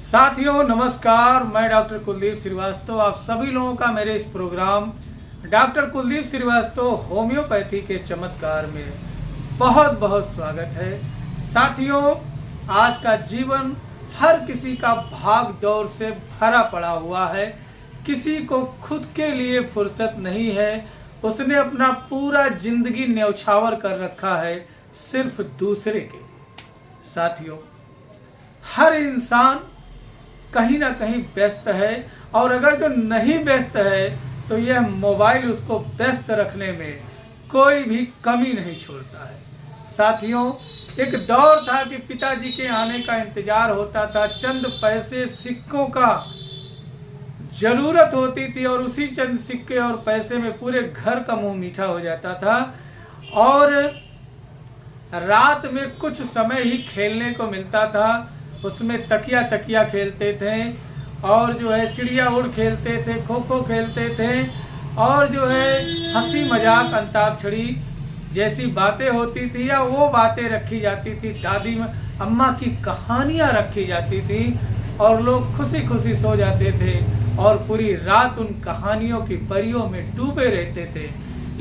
साथियों नमस्कार, मैं डॉक्टर कुलदीप श्रीवास्तव आप सभी लोगों का मेरे इस programme doctor Kuldeep Srivastava homeopathy के चमत्कार में बहुत बहुत स्वागत है। साथियों, आज का जीवन हर किसी का भाग दौड़ से भरा पड़ा हुआ है। किसी को खुद के लिए फुर्सत नहीं है। उसने अपना पूरा जिंदगी न्यौछावर कर रखा है सिर्फ दूसरे के लिए। साथियों, हर इंसान कहीं ना कहीं व्यस्त है, और अगर जो नहीं व्यस्त है तो यह मोबाइल उसको व्यस्त रखने में कोई भी कमी नहीं छोड़ता है। साथियों, एक दौर था कि पिताजी के आने का इंतजार होता था, चंद पैसे सिक्कों का जरूरत होती थी और उसी चंद सिक्के और पैसे में पूरे घर का मुंह मीठा हो जाता था, और रात में कुछ समय ही खेलने को मिलता था। उसमें तकिया खेलते थे, और जो है चिड़िया उड़ खेलते थे, खो खो खेलते थे, और जो है हंसी मजाक अंताक्षरी जैसी बातें होती थी, या वो बातें रखी जाती थी। दादी में अम्मा की कहानियां रखी जाती थी और लोग खुशी खुशी सो जाते थे और पूरी रात उन कहानियों की परियों में डूबे रहते थे।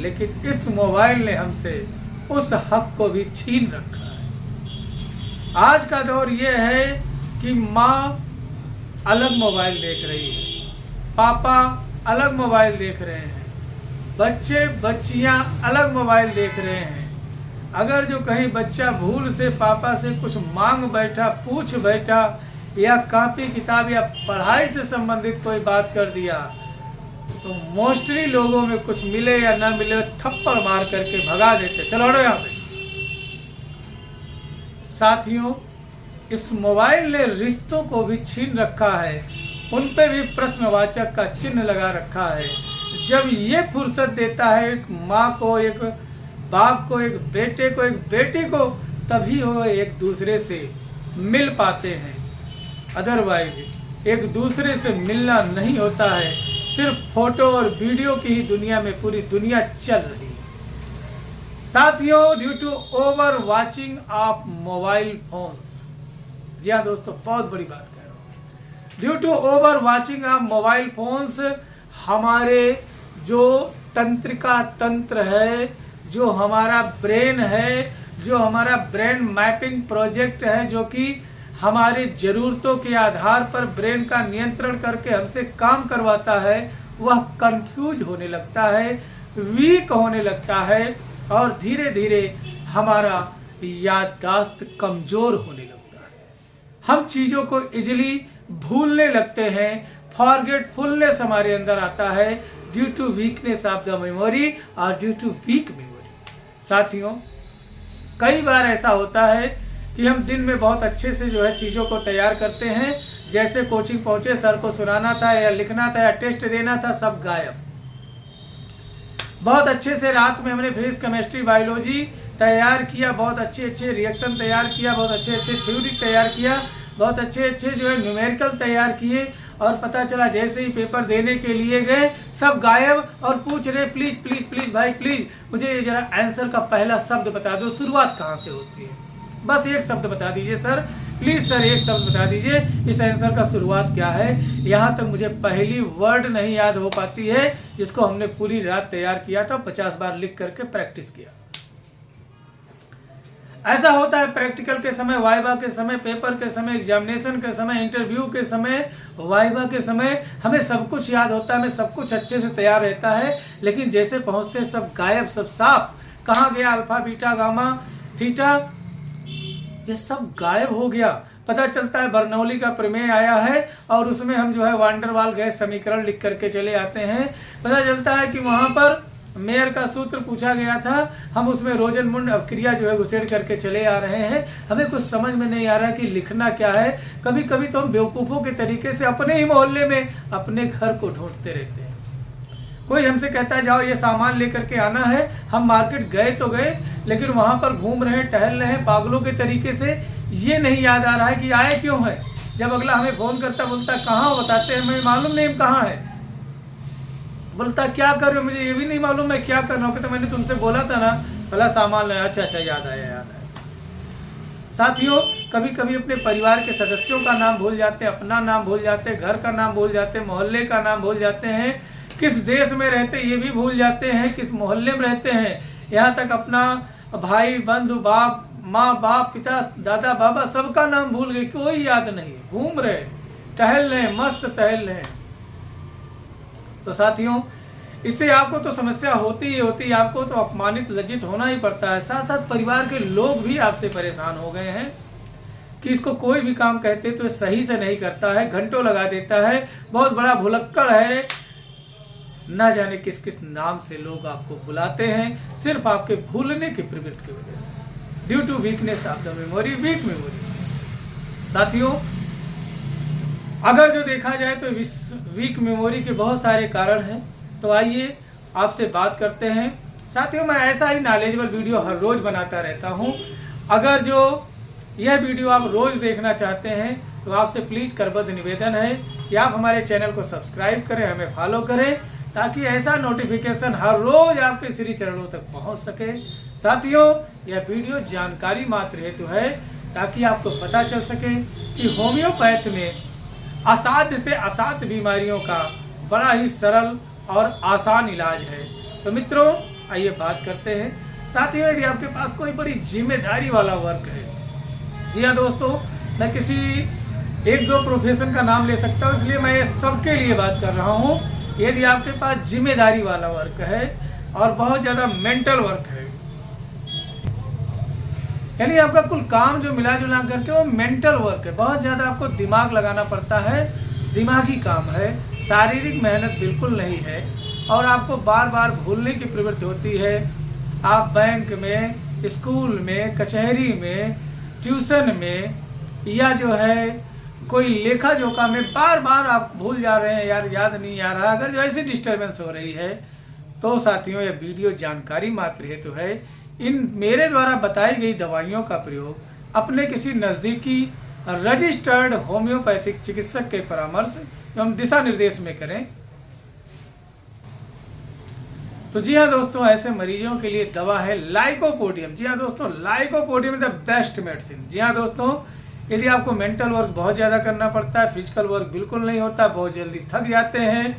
लेकिन इस मोबाइल ने हमसे उस हक को भी छीन रखा है। आज का दौर ये है कि माँ अलग मोबाइल देख रही है, पापा अलग मोबाइल देख रहे हैं, बच्चे बच्चियां अलग मोबाइल देख रहे हैं। अगर जो कहीं बच्चा भूल से पापा से कुछ मांग बैठा, पूछ बैठा, या कॉपी किताब या पढ़ाई से संबंधित कोई बात कर दिया, तो मोस्टली लोगों में कुछ मिले या ना मिले थप्पड़ मार करके भगा देते, चलो हटो यहाँ से। साथियों, इस मोबाइल ने रिश्तों को भी छीन रखा है, उन पे भी प्रश्नवाचक का चिन्ह लगा रखा है। जब ये फुर्सत देता है एक माँ को, एक बाप को, एक बेटे को, एक बेटी को, तभी वो एक दूसरे से मिल पाते हैं। अदरवाइज एक दूसरे से मिलना नहीं होता है। सिर्फ फोटो और वीडियो की ही दुनिया में पूरी दुनिया चल रही है। साथियों, due to over watching of mobile phones, जी हाँ दोस्तों, बहुत बड़ी बात कह रहा हूँ। Due to over watching of mobile phones, हमारे जो तंत्रिका तंत्र है, जो हमारा ब्रेन है, जो हमारा ब्रेन मैपिंग प्रोजेक्ट है, जो कि हमारी जरूरतों के आधार पर ब्रेन का नियंत्रण करके हमसे काम करवाता है, वह कंफ्यूज होने लगता है, वीक होने लगता है, और धीरे धीरे हमारा याददाश्त कमजोर होने लगता है। हम चीज़ों को इजीली भूलने लगते हैं, फॉरगेटफुलनेस हमारे अंदर आता है due to weakness of the memory और ड्यू टू वीक मेमोरी। साथियों, कई बार ऐसा होता है कि हम दिन में बहुत अच्छे से जो है चीज़ों को तैयार करते हैं, जैसे कोचिंग पहुंचे, सर को सुनाना था या लिखना था या टेस्ट देना था, सब गायब। बहुत अच्छे से रात में हमने फिजिक्स, केमिस्ट्री, बायोलॉजी तैयार किया, बहुत अच्छे रिएक्शन तैयार किया, बहुत अच्छे थ्योरी तैयार किया, बहुत अच्छे जो है न्यूमेरिकल तैयार किए, और पता चला जैसे ही पेपर देने के लिए गए सब गायब, और पूछ रहे प्लीज प्लीज प्लीज भाई प्लीज मुझे ये जरा आंसर का पहला शब्द बता दो, शुरुआत कहाँ से होती है, बस एक शब्द बता दीजिए सर, प्लीज सर एक शब्द बता दीजिए, इस आंसर का शुरुआत क्या है। यहाँ तक मुझे पहली वर्ड नहीं याद हो पाती है जिसको हमने पूरी रात तैयार किया था, 50 बार लिख करके प्रैक्टिस किया। ऐसा होता है प्रैक्टिकल के समय, वाइवा के समय, पेपर के समय, एग्जामिनेशन के समय, इंटरव्यू के समय, वाइवा के समय, हमें सब कुछ याद होता है, हमें सब कुछ अच्छे से तैयार रहता है, लेकिन जैसे पहुंचते सब गायब, सब साफ। कहाँ गया अल्फा, बीटा, गामा, थीटा, ये सब गायब हो गया। पता चलता है बर्नौली का प्रमेय आया है और उसमें हम जो है वांडरवाल गैस समीकरण लिख करके चले आते हैं। पता चलता है कि वहां पर मेयर का सूत्र पूछा गया था, हम उसमें रोजनमुंड अवक्रिया जो है घुसेड़ करके चले आ रहे हैं। हमें कुछ समझ में नहीं आ रहा कि लिखना क्या है। कभी कभी तो हम बेवकूफ़ों के तरीके से अपने ही मोहल्ले में अपने घर को ढूंढते रहते हैं। कोई हमसे कहता है जाओ ये सामान लेकर के आना है, हम मार्केट गए तो गए, लेकिन वहां पर घूम रहे हैं, टहल रहे हैं पागलों के तरीके से। ये नहीं याद आ रहा है कि आए क्यों है। जब अगला हमें फोन करता, बोलता कहाँ हो, बताते हैं हमें मालूम नहीं हम कहाँ है। बोलता क्या कर रहे हो, मुझे ये भी नहीं मालूम मैं क्या कर रहा हूँ। तो मैंने तुमसे बोला था ना भला सामान लाया, अच्छा याद आया। साथियों, कभी कभी अपने परिवार के सदस्यों का नाम भूल जाते हैं, अपना नाम भूल जाते हैं, घर का नाम भूल जाते हैं, मोहल्ले का नाम भूल जाते हैं, किस देश में रहते हैं ये भी भूल जाते हैं, किस मोहल्ले में रहते हैं, यहाँ तक अपना भाई बंधु बाप माँ बाप पिता दादा बाबा सबका नाम भूल गए, कोई याद नहीं है, घूम रहे टहल रहे मस्त टहल रहे। तो साथियों, इससे आपको तो समस्या होती ही होती है, आपको तो अपमानित लज्जित होना ही पड़ता है। साथ साथ परिवार के लोग भी आपसे परेशान हो गए हैं कि इसको कोई भी काम कहते तो सही से नहीं करता है, घंटों लगा देता है, बहुत बड़ा भुलक्कड़ है, ना जाने किस किस नाम से लोग आपको बुलाते हैं, सिर्फ आपके भूलने की प्रवृत्ति की वजह से, due to weakness of the memory, weak memory. साथियों, अगर जो देखा जाए तो वीक मेमोरी के बहुत सारे कारण हैं, तो आइए आपसे बात करते हैं। साथियों, मैं ऐसा ही नॉलेजेबल वीडियो हर रोज बनाता रहता हूं। अगर जो यह वीडियो आप रोज देखना चाहते हैं तो आपसे प्लीज करबद्ध निवेदन है कि आप हमारे चैनल को सब्सक्राइब करें, हमें फॉलो करें, ताकि ऐसा नोटिफिकेशन हर रोज आपके श्री चरणों तक पहुंच सके। साथियों, यह वीडियो जानकारी मात्र हेतु है, ताकि आपको पता चल सके कि होम्योपैथ में असाध्य से असाध्य बीमारियों का बड़ा ही सरल और आसान इलाज है। तो मित्रों, आइए बात करते हैं। साथियों, यदि आपके पास कोई बड़ी जिम्मेदारी वाला वर्क है, जी हाँ दोस्तों, मैं किसी एक दो प्रोफेशन का नाम ले सकता हूँ, इसलिए मैं सबके लिए बात कर रहा हूँ। यदि आपके पास जिम्मेदारी वाला वर्क है और बहुत ज़्यादा मेंटल वर्क है, यानी आपका कुल काम जो मिला जुला करके वो मेंटल वर्क है, बहुत ज़्यादा आपको दिमाग लगाना पड़ता है, दिमागी काम है, शारीरिक मेहनत बिल्कुल नहीं है, और आपको बार बार भूलने की प्रवृत्ति होती है। आप बैंक में, स्कूल में, कचहरी में, ट्यूशन में, या जो है कोई लेखा जोखा में बार बार आप भूल जा रहे हैं, यार याद नहीं आ रहा। अगर जो ऐसी डिस्टर्बेंस हो रही है तो साथियों, यह वीडियो जानकारी मात्र हेतु है। इन मेरे द्वारा बताई गई दवाइयों का प्रयोग अपने किसी नज़दीकी रजिस्टर्ड होम्योपैथिक चिकित्सक के परामर्श एवं दिशा निर्देश में करें। तो जी हाँ दोस्तों, ऐसे मरीजों के लिए दवा है लाइकोपोडियम। जी हाँ दोस्तों, lycopodium is the best medicine. जी हाँ दोस्तों, यदि आपको मेंटल वर्क बहुत ज़्यादा करना पड़ता है, फिजिकल वर्क बिल्कुल नहीं होता, बहुत जल्दी थक जाते हैं,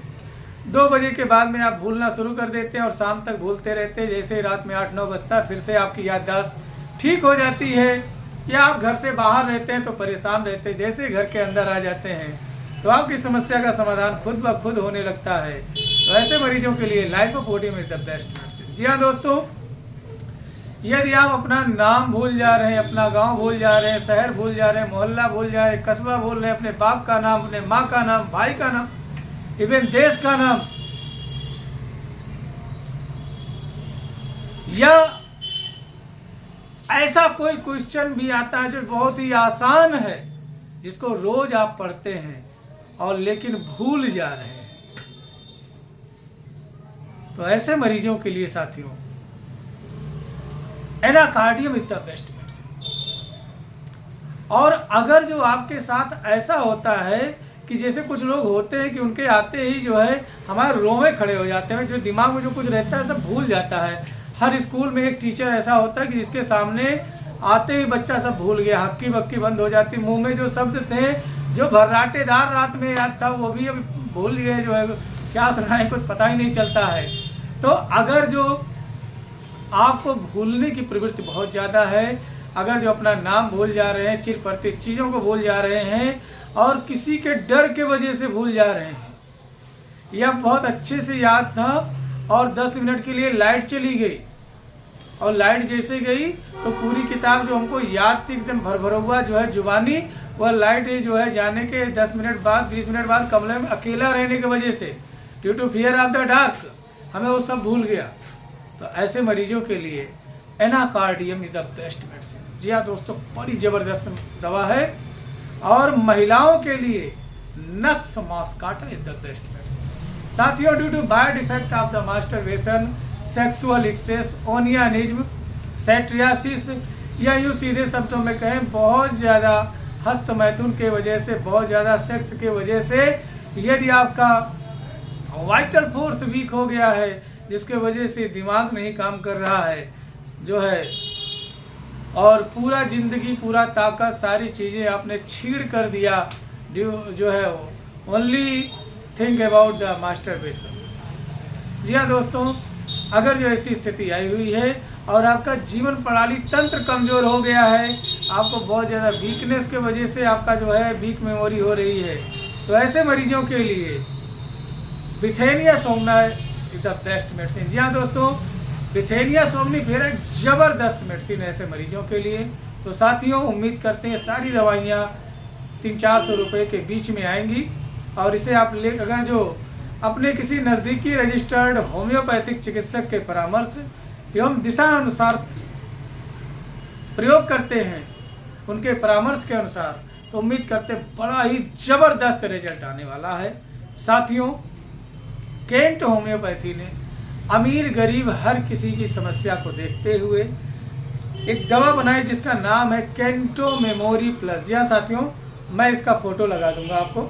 2 बजे के बाद में आप भूलना शुरू कर देते हैं और शाम तक भूलते रहते हैं, जैसे रात में 8-9 बजता है फिर से आपकी याददाश्त ठीक हो जाती है, या आप घर से बाहर रहते हैं तो परेशान रहते हैं, जैसे घर के अंदर आ जाते हैं तो आपकी समस्या का समाधान खुद ब खुद होने लगता है। तो ऐसे मरीजों के लिए lycopodium is the best medicine. जी हाँ दोस्तों, यदि आप अपना नाम भूल जा रहे हैं, अपना गांव भूल जा रहे हैं, शहर भूल जा रहे हैं, मोहल्ला भूल जा रहे हैं, कस्बा भूल रहे हैं, अपने बाप का नाम, अपने माँ का नाम, भाई का नाम, इवन देश का नाम, या ऐसा कोई क्वेश्चन भी आता है जो बहुत ही आसान है, जिसको रोज आप पढ़ते हैं और लेकिन भूल जा रहे हैं, तो ऐसे मरीजों के लिए साथियों Anacardium is the best medicine. और अगर जो आपके साथ ऐसा होता है कि जैसे कुछ लोग होते हैं कि उनके आते ही जो है हमारे रोवे खड़े हो जाते हैं, जो दिमाग में जो कुछ रहता है सब भूल जाता है। हर स्कूल में एक टीचर ऐसा होता है कि जिसके सामने आते ही बच्चा सब भूल गया, हक्की बक्की बंद हो जाती, मुंह में जो शब्द थे जो भर्राटेदार रात में याद था वो भी अब भूल गए, जो है क्या सुनाए कुछ पता ही नहीं चलता है। तो अगर जो आपको भूलने की प्रवृत्ति बहुत ज़्यादा है, अगर जो अपना नाम भूल जा रहे हैं, चिर परिचित चीज़ों को भूल जा रहे हैं, और किसी के डर के वजह से भूल जा रहे हैं, या बहुत अच्छे से याद था और 10 मिनट के लिए लाइट चली गई, और लाइट जैसे गई तो पूरी किताब जो हमको याद थी एकदम भर हुआ जो है जुबानी, वह लाइट जो है जाने के 10 मिनट बाद 20 मिनट बाद कमरे में अकेला रहने की वजह से, due to fear of the dark, हमें वो सब भूल गया। तो ऐसे मरीजों के लिए anacardium is the best medicine. जी हाँ दोस्तों, बड़ी ज़बरदस्त दवा है। और महिलाओं के लिए nux moschata is the best medicine. साथियों, due to bad effect of the masturbation, sexual excess, onanism, satyriasis, या यूँ सीधे शब्दों में कहें बहुत ज़्यादा हस्त मैथुन के वजह से, बहुत ज़्यादा सेक्स के वजह से, यदि आपका वाइटल फोर्स वीक हो गया है, जिसके वजह से दिमाग नहीं काम कर रहा है, जो है और पूरा ज़िंदगी, पूरा ताकत, सारी चीज़ें आपने छीड़ कर दिया, जो है only think about the masturbation. जी हाँ दोस्तों, अगर जो ऐसी स्थिति आई हुई है और आपका जीवन प्रणाली तंत्र कमज़ोर हो गया है, आपको बहुत ज़्यादा वीकनेस के वजह से आपका जो है वीक मेमोरी हो रही है, तो ऐसे मरीजों के लिए बिथेनिया सोमना इज द बेस्ट मेडिसिन। जी हाँ दोस्तों, बिथेनिया सोमनीफेरा एक ज़बरदस्त मेडिसिन है ऐसे मरीजों के लिए। तो साथियों, उम्मीद करते हैं सारी दवाइयाँ 300-400 रुपये के बीच में आएंगी, और इसे आप अगर जो अपने किसी नज़दीकी रजिस्टर्ड होम्योपैथिक चिकित्सक के परामर्श एवं दिशा अनुसार प्रयोग करते हैं, उनके परामर्श के अनुसार, तो उम्मीद करते बड़ा ही ज़बरदस्त रिजल्ट आने वाला है। साथियों, केंट होम्योपैथी ने अमीर गरीब हर किसी की समस्या को देखते हुए एक दवा बनाई जिसका नाम है केंटो मेमोरी प्लस। जी हाँ साथियों, मैं इसका फोटो लगा दूंगा आपको,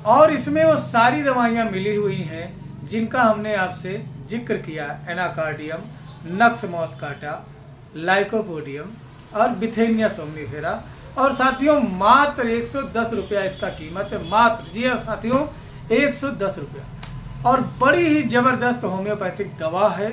और इसमें वो सारी दवाइयाँ मिली हुई हैं जिनका हमने आपसे जिक्र किया, एनाकार्डियम, नक्स मॉस्काटा, लाइकोपोडियम और बिथेनिया सोमनीफेरा। और साथियों, मात्र 110 रुपया इसका कीमत है, मात्र। जी हाँ साथियों, 110 रुपया। और बड़ी ही ज़बरदस्त होम्योपैथिक दवा है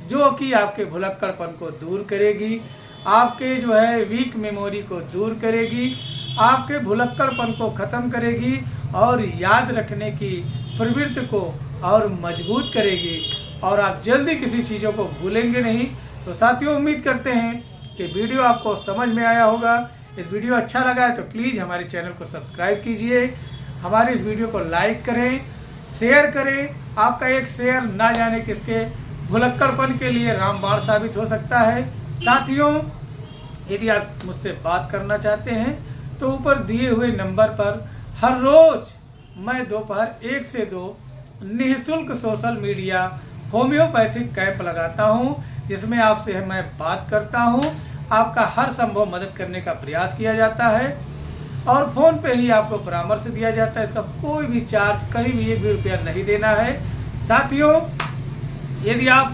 जो कि आपके भुलक्कड़पन को दूर करेगी, आपके जो है वीक मेमोरी को दूर करेगी, आपके भुलक्कड़पन को ख़त्म करेगी और याद रखने की प्रवृत्ति को और मजबूत करेगी, और आप जल्दी किसी चीज़ों को भूलेंगे नहीं। तो साथियों, उम्मीद करते हैं कि वीडियो आपको समझ में आया होगा। इस वीडियो अच्छा लगा है तो प्लीज़ हमारे चैनल को सब्सक्राइब कीजिए, हमारे इस वीडियो को लाइक करें, शेयर करें। आपका एक शेयर ना जाने किसके भुलक्कड़पन के लिए रामबाण साबित हो सकता है। साथियों, यदि आप मुझसे बात करना चाहते हैं तो ऊपर दिए हुए नंबर पर हर रोज़ मैं दोपहर 1 से 2 निःशुल्क सोशल मीडिया होम्योपैथिक कैंप लगाता हूं, जिसमें आपसे मैं बात करता हूं, आपका हर संभव मदद करने का प्रयास किया जाता है, और फ़ोन पे ही आपको परामर्श दिया जाता है। इसका कोई भी चार्ज, कहीं भी 1 भी रुपया नहीं देना है। साथियों, यदि आप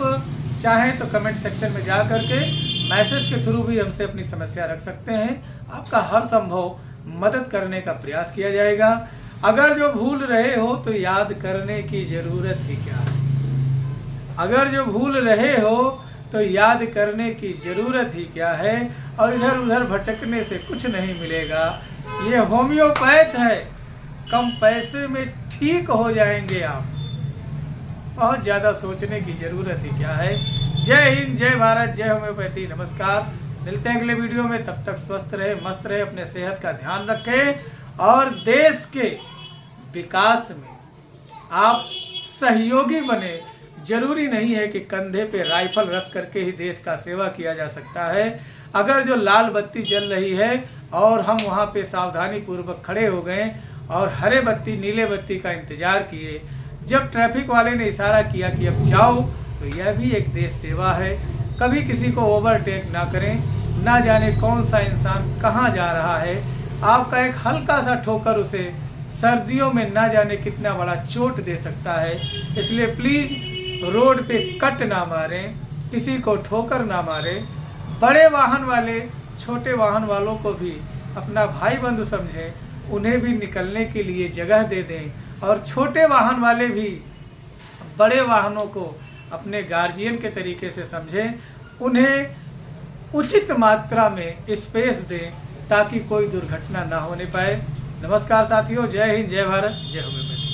चाहें तो कमेंट सेक्शन में जा करके मैसेज के थ्रू भी हमसे अपनी समस्या रख सकते हैं, आपका हर संभव मदद करने का प्रयास किया जाएगा। अगर जो भूल रहे हो तो याद करने की ज़रूरत ही क्या है, अगर जो भूल रहे हो तो याद करने की ज़रूरत ही क्या है, और इधर उधर भटकने से कुछ नहीं मिलेगा। ये होम्योपैथ है, कम पैसे में ठीक हो जाएंगे आप, बहुत ज़्यादा सोचने की ज़रूरत ही क्या है। जय हिंद, जय भारत, जय होम्योपैथी। नमस्कार, मिलते हैं अगले वीडियो में। तब तक स्वस्थ रहे, मस्त रहे, अपने सेहत का ध्यान रखें, और देश के विकास में आप सहयोगी बने। जरूरी नहीं है कि कंधे पे राइफल रख करके ही देश का सेवा किया जा सकता है। अगर जो लाल बत्ती जल रही है और हम वहाँ पे सावधानी पूर्वक खड़े हो गए और हरे बत्ती, नीले बत्ती का इंतजार किए, जब ट्रैफिक वाले ने इशारा किया कि अब जाओ, तो यह भी एक देश सेवा है। कभी किसी को ओवरटेक ना करें, ना जाने कौन सा इंसान कहाँ जा रहा है। आपका एक हल्का सा ठोकर उसे सर्दियों में ना जाने कितना बड़ा चोट दे सकता है। इसलिए प्लीज़ रोड पे कट ना मारें, किसी को ठोकर ना मारें। बड़े वाहन वाले छोटे वाहन वालों को भी अपना भाई बंधु समझें, उन्हें भी निकलने के लिए जगह दे दें, और छोटे वाहन वाले भी बड़े वाहनों को अपने गार्जियन के तरीके से समझें, उन्हें उचित मात्रा में स्पेस दें ताकि कोई दुर्घटना ना होने पाए। नमस्कार साथियों, जय हिंद, जय भारत, जय होम्योपैथी।